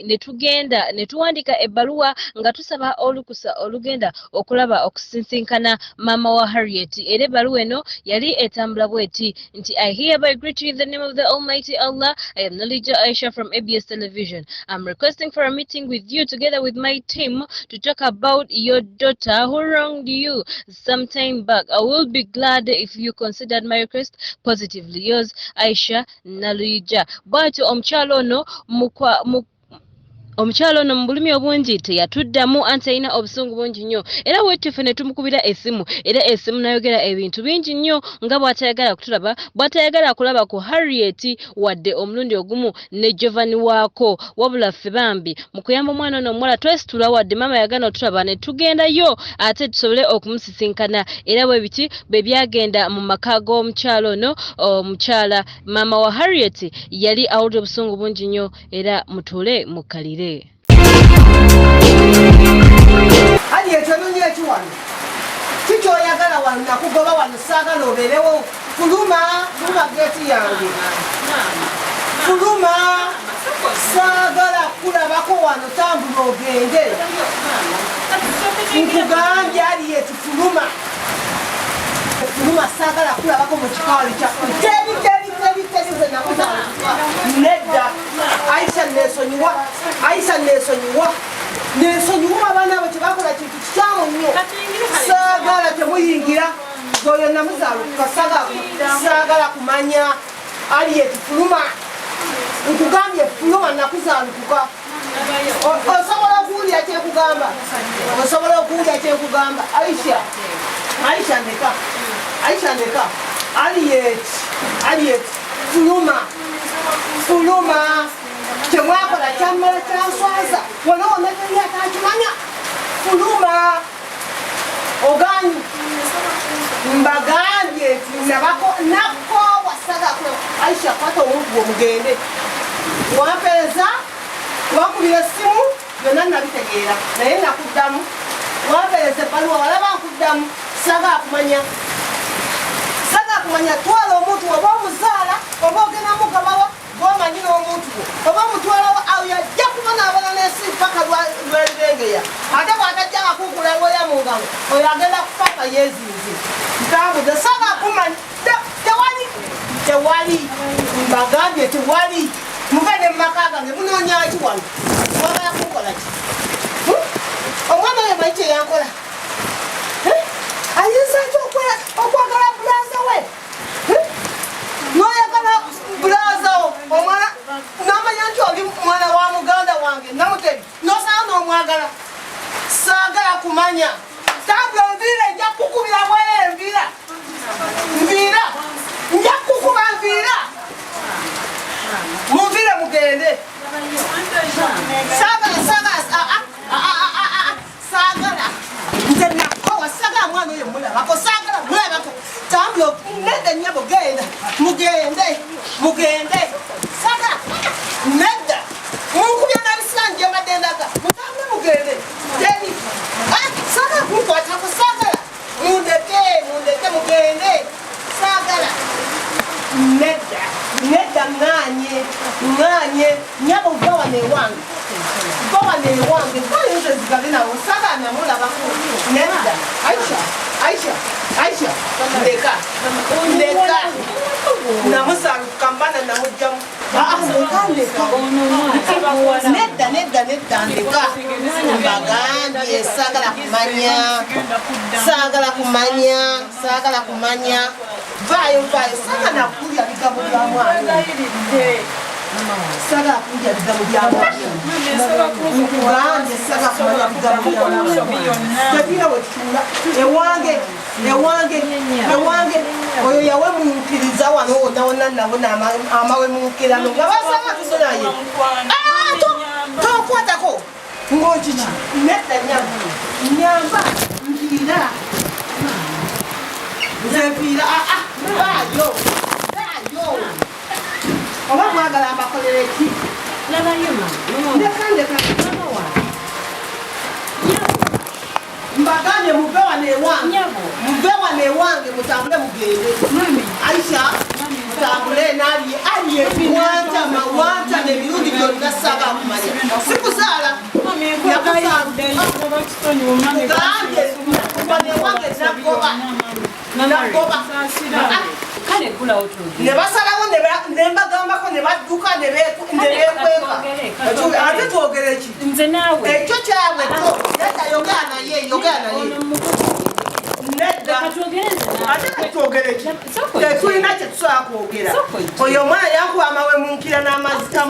netugenda netuwandika ebbaluwa nga tusaba olukusa olugenda okulaba okusinsinkana mama wa Harriet. Era ebbaluwa eno yali etambula bweti nti I hereby greet you in the name of the Almighty Allah. I am Nalija Aisha from ABS Television. I'm requesting for a meeting with you together with my team to talk about your daughter who wronged you some time back. I will be glad if you considered my request positively. Yours, Aisha Nalija. Bwatyo omukyalo ono omukyalo ono mu bulumi obungi teyatuddamu anti alina obusungu bungi nnyo era bwetuffe ne tumukubira essimu era essimu nayogera ebintu bingi nnyo nga bw'atayagala kutulaba bw'atayagala kulaba ku Harriet wadde omulundi ogumu ne Giovanni waako wabula ffe bambi mu kuyamba omwana ono omuwala twesitula wadde mama yagana otulaba ne tugendayo ate tusobole okumusisinkana era bwe biti bwe byagenda mu maka g'omukyalo ono omukyala mama wa Harriet yali awulira obusungu bungi nnyo era mutuule mukalire. Ali ekyononye ekiwano kikyoyagala wano nakugoba wano saagala obeerewo fuluma geti yange fuluma saagala kulabako wano tambula ogende nkugambye Aliyeti fuluma saagala kulabako mu kikaali kyaffe nedda Aisha nesonyiwa abaana abo tebakola kintu kikyamu nnyo saagala temuyingira oyo namuzaaluka saagala kumanya Aliyeti fuluma nkugambye fuluma nakuzaalukuka osobola okuwulira kyekugamba Aisha ndeka Aliyeti fuluma temwakola kyammala kyanswaza wona onateri atakimanya fuluma oganyi mbagambye nakoowa sagakwe Aisha kwata omuntu omugende wampeereza wakubira essimu byonna nabitegeera naye nakuddamu wampeereza ebbaluwa walaba nkuddamu sagaakumanya twala omuntu oba omuzaala oba ogenda mugabawa gomanyi n'omuntu oba omutwalawo awo yajja kubonaabona n'ensi paka lwelirengeya ate bw'atajja akukula ngoya mu ngalo oyo agenda kupaka yeezinze ntambuze saga akumanyi tewali mbagambye tewali mugende mu maka gange munoonyaki wano wabala kukola ki omwana oyo manyi kyeyankola ayinza ki okwagala bulaza we noyagala bulaza omwana namanya nti oli mwana wa muganda wange namuteri nosala n'omwagala saagala kumanya tambula nviira nja kukubira bwere enviira nja kukuba nviira munviire mugende saagala nze nakowa saagala mwana oyo mulabako saagala mulabako tambula nedda nnyabo mugende saagala nedda munkubya nabisanja madendaga mutambule mugende teni saagala kunkwatako saagala mundeke mugende saagala nedda nganye nyabo gawane wange bayinza zigabe nawo saagala namulabako nedda Aisha ndeka namusaluka mbana namujjamu nedda ndeka mbagambye saagala kumanya vaayo saagala nakulya bigambo bya mwana saagala kulya bigambo bya mwana nkugambye saagala kumanya bigambo bya mwana tebira wekitula ewange oyo yawemuukiriza wano wonna nabona amawemukirano nga basanga tusonaye tokwatako ngokiki nedda nyamba nviira nzenviira baayo oba mwagala mbakolere ki ndeka mbagambye muve wano ewange mutambule mugende Aisha tutambule nali ali wanta ne birundi byonna saba kumanya sikuzaala ne basalawo ne mbagambako ne badduka ne beekweka ate twogere ki ekyo kyabwe yogera naye nedda ate katwogere ki tetulina kyetusobola kwogera oyo omwana yankuwa amawe munkira n'amazzi